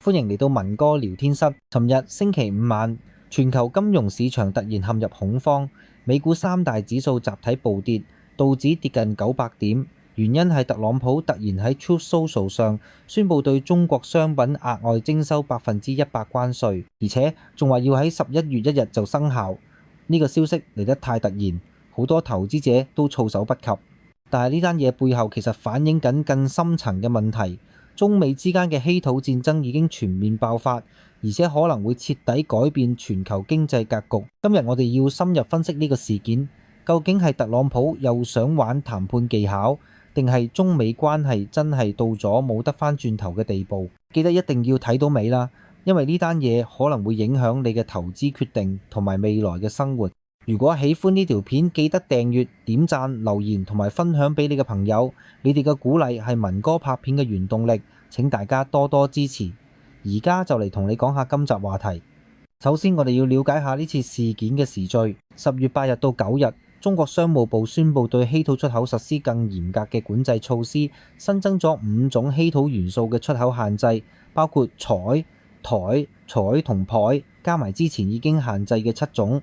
歡迎嚟到文哥聊天室。尋日星期五晚，全球金融市場突然陷入恐慌，美股三大指數集體暴跌，道指跌近900點。原因係特朗普突然喺 Truth Social 上宣布對中國商品額外徵收100%關稅，而且仲話要喺11月1日就生效。呢個消息嚟得太突然，好多投資者都措手不及。但係呢單嘢背後其實反映緊更深層嘅問題。中美之間嘅稀土戰爭已經全面爆發，而且可能會徹底改變全球經濟格局。今日我哋要深入分析呢個事件，究竟係特朗普又想玩談判技巧，定係中美關係真係到咗冇得返轉頭嘅地步？記得一定要睇到尾啦，因為呢單嘢可能會影響你嘅投資決定同埋未來嘅生活。如果喜歡呢條片，記得訂閱、點讚、留言同埋分享俾你嘅朋友。你哋嘅鼓勵係文哥拍片嘅原動力，請大家多多支持。而家就嚟同你講下今集話題。首先，我哋要了解下呢次事件嘅時序。10月8日到9日，中國商務部宣布對稀土出口實施更嚴格嘅管制措施，新增咗5種稀土元素嘅出口限制，包括鎧、鈦、彩同鈁，加埋之前已經限制嘅7種。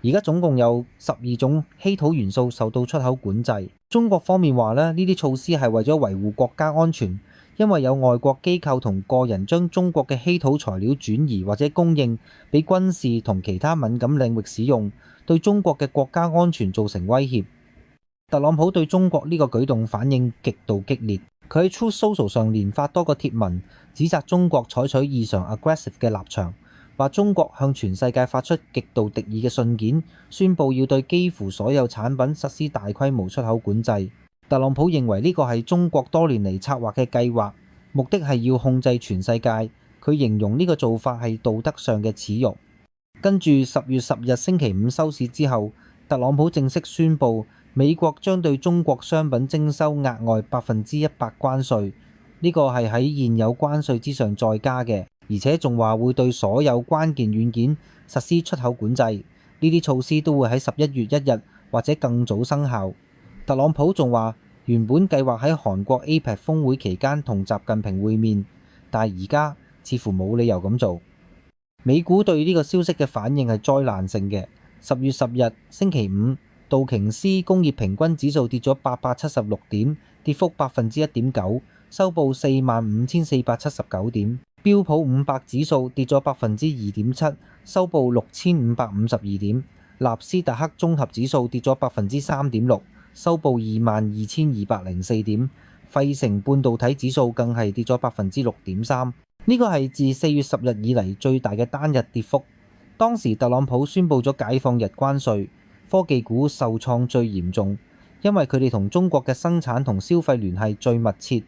而家總共有12種稀土元素受到出口管制。中國方面話呢啲措施係為咗維護國家安全，因為有外國機構同個人將中國嘅稀土材料轉移或者供應俾軍事同其他敏感領域使用，對中國嘅國家安全造成威脅。特朗普對中國呢個舉動反應極度激烈，佢喺 Truth Social 上連發多個貼文，指責中國採取異常 aggressive 嘅立場。話中國向全世界發出極度敵意嘅信件，宣布要對幾乎所有產品實施大規模出口管制。特朗普認為呢個係中國多年嚟策劃嘅計劃，目的係要控制全世界。佢形容呢個做法係道德上嘅恥辱。跟住10月10日星期五收市之後，特朗普正式宣布美國將對中國商品徵收額外100%關稅，呢個係喺現有關稅之上再加嘅。而且仲話會對所有關鍵軟件實施出口管制，呢啲措施都會喺11月1日或者更早生效。特朗普仲話原本計劃喺韓國 APEC 峰會期間同習近平會面，但係而家似乎冇理由咁做。美股對呢個消息嘅反應係災難性嘅。10月10日星期五，道瓊斯工業平均指數跌咗876點，跌幅1.9%，收報45,479點。標普500指數跌咗2.7%，收報6,552點。納斯達克綜合指數跌咗3.6%，收報22,204點。費城半導體指數更係跌咗6.3%。呢個係自4月10日以嚟最大嘅單日跌幅。當時特朗普宣布咗解放日關稅，科技股受創最嚴重，因為佢哋同中國嘅生產同消費聯繫最密切。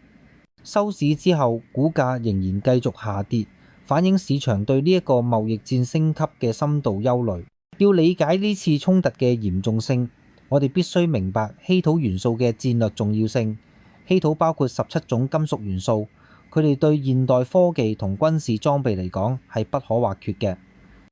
收市之後，股價仍然繼續下跌，反映市場對呢一個貿易戰升級嘅深度憂慮。要理解呢次衝突嘅嚴重性，我哋必須明白稀土元素嘅戰略重要性。稀土包括17種金屬元素，佢哋對現代科技同軍事裝備嚟講係不可或缺嘅。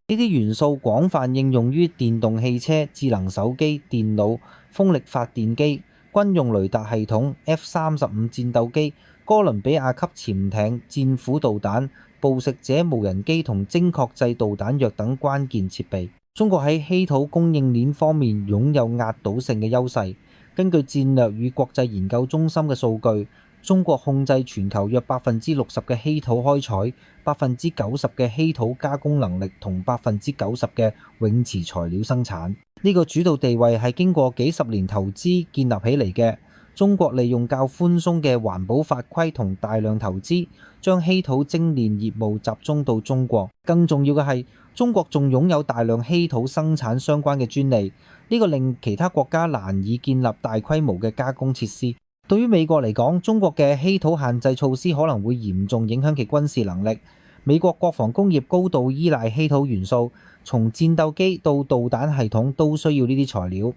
呢啲元素廣泛應用於電動汽車、智能手機、電腦、風力發電機、軍用雷達系統、F-35戰鬥機、哥倫比亞級潛艇、戰斧導彈、捕食者無人機同精確制導彈藥等關鍵設備。中國喺稀土供應鏈方面擁有壓倒性嘅優勢。根據戰略與國際研究中心嘅數據，中國控制全球約60%嘅稀土開採、90%嘅稀土加工能力同90%嘅永磁材料生產。呢個主導地位係經過幾十年投資建立起嚟嘅。中國利用較寬鬆嘅環保法規同大量投資，將稀土精煉業務集中到中國。更重要嘅係，中國仲擁有大量稀土生產相關嘅專利，呢個令其他國家難以建立大規模嘅加工設施。對於美國嚟講，中國嘅稀土限制措施可能會嚴重影響其軍事能力。美國國防工業高度依賴稀土元素，從戰鬥機到導彈系統都需要呢啲材料。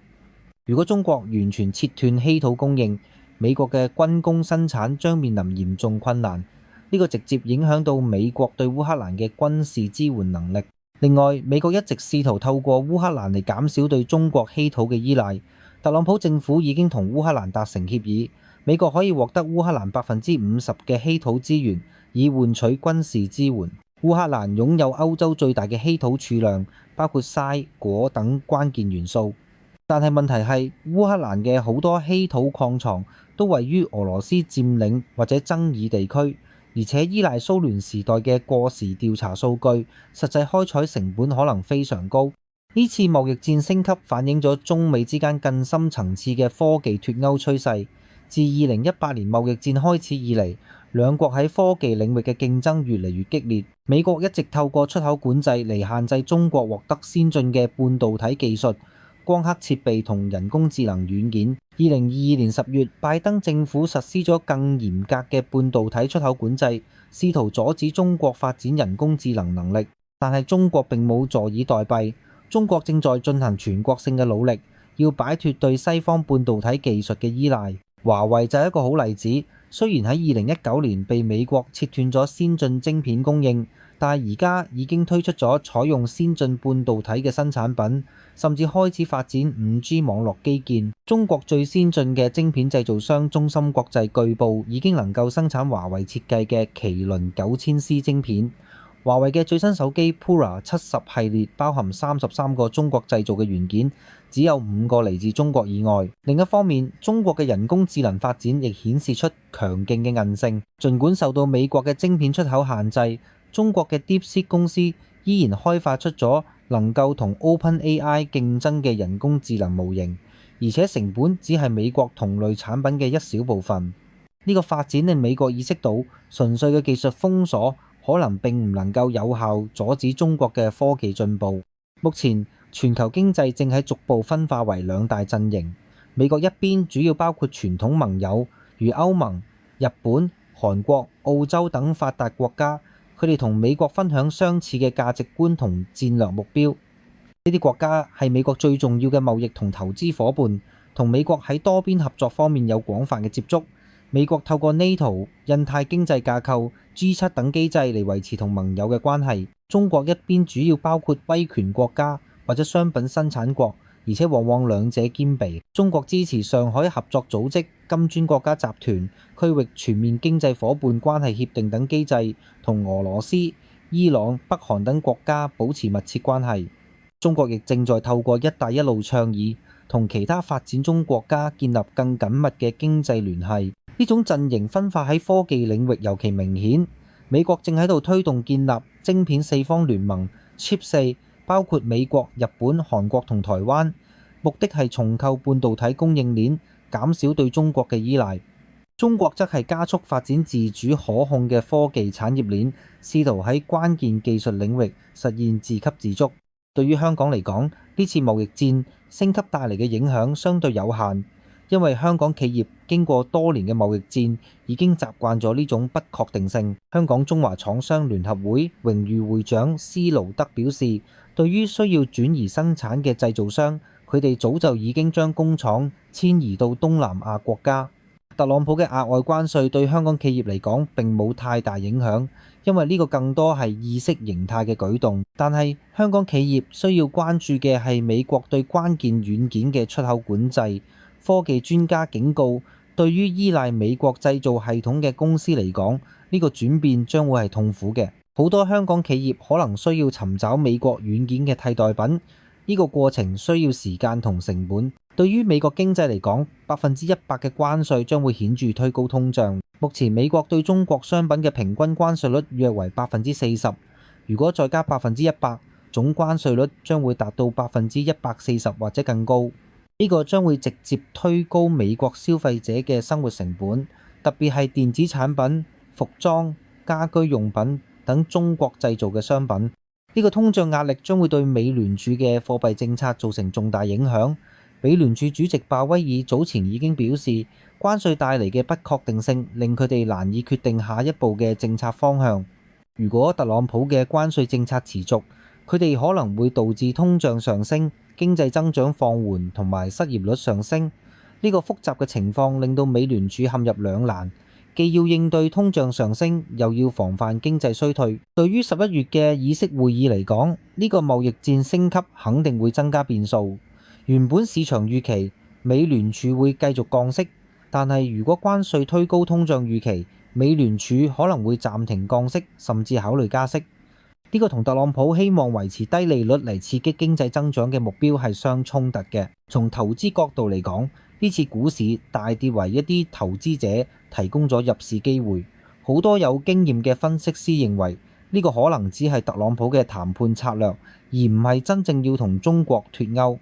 如果中國完全切斷稀土供應，美國嘅軍工生產將面臨嚴重困難，呢個直接影響到美國對烏克蘭嘅軍事支援能力。另外，美國一直試圖透過烏克蘭嚟減少對中國稀土嘅依賴。特朗普政府已經同烏克蘭達成協議，美國可以獲得烏克蘭50%嘅稀土資源，以換取軍事支援。烏克蘭擁有歐洲最大嘅稀土儲量，包括硒、鈷等關鍵元素。但係問題係，烏克蘭嘅好多稀土礦藏都位於俄羅斯佔領或者爭議地區，而且依賴蘇聯時代嘅過時調查數據，實際開採成本可能非常高。呢次貿易戰升級反映咗中美之間更深層次嘅科技脫鈎趨勢。自2018年貿易戰開始以嚟，兩國喺科技領域嘅競爭越嚟越激烈。美國一直透過出口管制嚟限制中國獲得先進嘅半導體技術、光刻設備同人工智能軟件。2022年10月，拜登政府實施咗更嚴格嘅半導體出口管制，試圖阻止中國發展人工智能能力。但係中國並冇坐以待斃。中國正在進行全國性嘅努力，要擺脫對西方半導體技術嘅依賴。華為就係一個好例子，雖然喺2019年被美國切斷咗先進晶片供應，但係而家已經推出咗採用先進半導體嘅新產品，甚至開始發展 5G 網絡基建。中國最先進嘅晶片製造商中芯國際據報已經能夠生產華為設計嘅麒麟 9000C 晶片。華為嘅最新手機 Pura 70系列包含33個中國製造嘅元件，只有5個嚟自中國以外。另一方面，中國嘅人工智能發展亦顯示出強勁嘅韌性。儘管受到美國嘅晶片出口限制，中國嘅 DeepSeek 公司依然開發出咗能夠同 OpenAI 競爭嘅人工智能模型，而且成本只係美國同類產品嘅一小部分。呢個發展令美國意識到，純粹嘅技術封鎖可能並唔能夠有效阻止中國嘅科技進步。目前全球經濟正喺逐步分化為兩大陣營。美國一邊主要包括傳統盟友，如歐盟、日本、韓國、澳洲等發達國家，佢哋同美國分享相似嘅價值觀同戰略目標。呢啲國家係美國最重要嘅貿易同投資夥伴，同美國喺多邊合作方面有廣泛嘅接觸。美國透過 NATO、印太經濟架構、G7 等機制嚟維持同盟友嘅關係。中國一邊主要包括威權國家或者商品生產國，而且往往兩者兼備。中國支持上海合作組織、金磚國家集團、區域全面經濟夥伴關係協定等機制，同俄羅斯、伊朗、北韓等國家保持密切關係。中國亦正在透過一帶一路倡議，同其他發展中國家建立更緊密嘅經濟聯繫。呢種陣營分化喺科技領域尤其明顯。美國正喺度推動建立晶片四方聯盟 Chip 4，包括美國、日本、韓國同台灣，目的係重構半導體供應鏈，減少對中國嘅依賴。中國則係加速發展自主可控嘅科技產業鏈，試圖喺關鍵技術領域實現自給自足。對於香港嚟講，呢次貿易戰升級帶嚟嘅影響相對有限。因為香港企業經過多年嘅貿易戰，已經習慣咗呢種不確定性。香港中華廠商聯合會榮譽會長施勞德表示，對於需要轉移生產嘅製造商，佢哋早就已經將工廠遷移到東南亞國家。特朗普嘅額外關稅對香港企業嚟講並冇太大影響，因為呢個更多係意識形態嘅舉動。但係香港企業需要關注嘅係美國對關鍵軟件嘅出口管制。科技專家警告，對於依賴美國製造系統嘅公司嚟講，呢個轉變將會係痛苦嘅。好多香港企業可能需要尋找美國軟件嘅替代品，呢個過程需要時間同成本。對於美國經濟嚟講，100%嘅關稅將會顯著推高通脹。目前美國對中國商品嘅平均關稅率約為40%，如果再加100%，總關稅率將會達到140%或者更高。呢個將會直接推高美國消費者嘅生活成本，特別係電子產品、服裝、家居用品等中國製造嘅商品。呢個通脹壓力將會對美聯儲嘅貨幣政策造成重大影響。美聯儲主席鮑威爾早前已經表示，關稅帶嚟嘅不確定性令佢哋難以決定下一步嘅政策方向。如果特朗普嘅關稅政策持續，佢哋可能會導致通脹上升、經濟增長放緩同埋失業率上升。呢個複雜嘅情況令到美聯儲陷入兩難，既要應對通脹上升，又要防範經濟衰退。對於11月嘅議息會議嚟講，呢個貿易戰升級肯定會增加變數。原本市場預期美聯儲會繼續降息，但係如果關稅推高通脹預期，美聯儲可能會暫停降息，甚至考慮加息。呢個同特朗普希望維持低利率嚟刺激經濟增長嘅目標係相衝突嘅。從投資角度嚟講，呢次股市大跌為一啲投資者提供咗入市機會。好多有經驗嘅分析師認為，呢個可能只係特朗普嘅談判策略，而唔係真正要同中國脫鈎。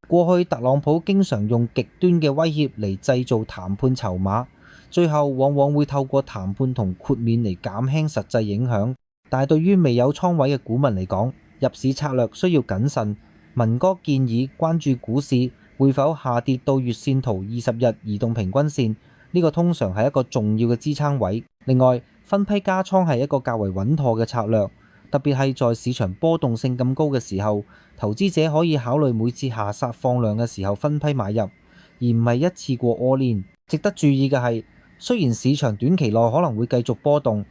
過去特朗普經常用極端嘅威脅嚟製造談判籌碼，最後往往會透過談判同豁免嚟減輕實際影響。但係對於未有倉位嘅股民嚟講，入市策略需要謹慎。文哥建議關注股市會否下跌到月線圖20日移動平均線，呢個通常係一個重要嘅支撐位。另外，分批加倉係一個較為穩妥嘅策略，特別係在市場波動性咁高嘅時候，投資者可以考慮每次下殺放量嘅時候分批買入，而唔係一次過 all in。值得注意嘅係，雖然市場短期內可能會繼續波動，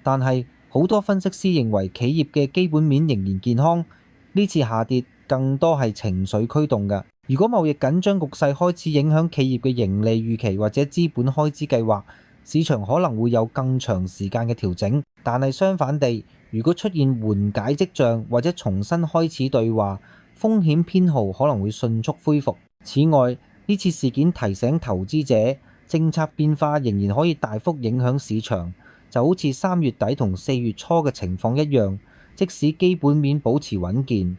但係好多分析師認為企業嘅基本面仍然健康，呢次下跌更多係情緒驅動嘅。如果貿易緊張局勢開始影響企業嘅盈利預期或者資本開支計劃，市場可能會有更長時間嘅調整。但係相反地，如果出現緩解跡象或者重新開始對話，風險偏好可能會迅速恢復。此外，呢次事件提醒投資者，政策變化仍然可以大幅影響市場。就好似3月底同4月初嘅情況一樣，即使基本面保持穩健，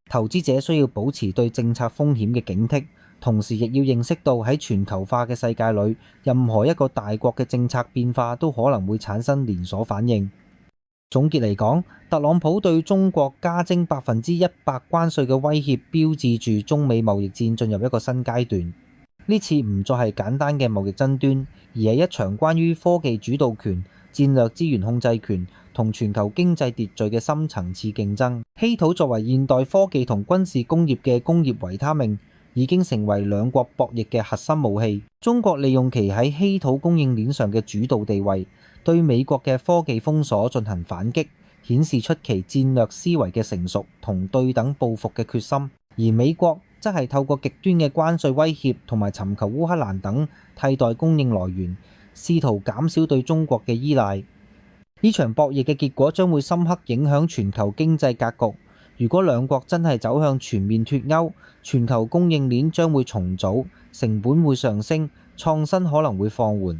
投資者需要保持對政策風險嘅警惕，同時亦要認識到喺全球化嘅世界裏，任何一個大國嘅政策變化都可能會產生連鎖反應。總結嚟講，特朗普對中國加徵100%關稅嘅威脅，標誌住中美貿易戰進入一個新階段。呢次唔再係簡單嘅貿易爭端，而係一場關於科技主導權、戰略資源控制權同全球經濟秩序嘅深層次競爭。稀土作為現代科技同軍事工業嘅工業維他命，已經成為兩國博弈嘅核心武器。中國利用其喺稀土供應鏈上嘅主導地位，對美國嘅科技封鎖進行反擊，顯示出其戰略思維嘅成熟同對等報復嘅決心。而美國則係透過極端嘅關稅威脅同埋尋求烏克蘭等替代供應來源，試圖減少對中國嘅依賴。呢場博弈嘅結果將會深刻影響全球經濟格局。如果兩國真係走向全面脫鈎，全球供應鏈將會重組，成本會上升，創新可能會放緩。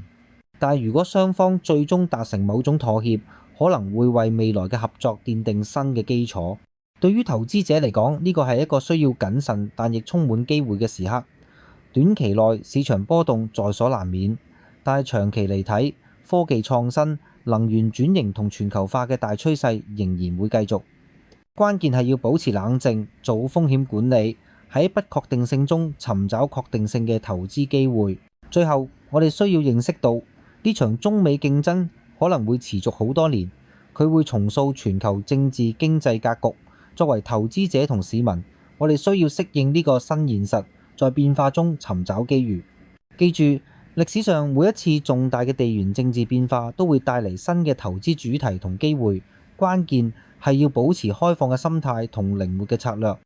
但如果雙方最終達成某種妥協，可能會為未來嘅合作奠定新嘅基礎。對於投資者嚟講，呢個係一個需要謹慎但亦充滿機會嘅時刻。短期內市場波動在所難免，但係長期嚟睇，科技創新、能源轉型同全球化嘅大趨勢仍然會繼續。關鍵係要保持冷靜，做好風險管理，喺不確定性中尋找確定性嘅投資機會。最後，我哋需要認識到呢場中美競爭可能會持續好多年，佢會重塑全球政治經濟格局。作為投資者同市民，我哋需要適應呢個新現實，在變化中尋找機遇。記住，歷史上每一次重大嘅地緣政治變化都會帶嚟新嘅投資主題同機會，關鍵係要保持開放嘅心態同靈活嘅策略。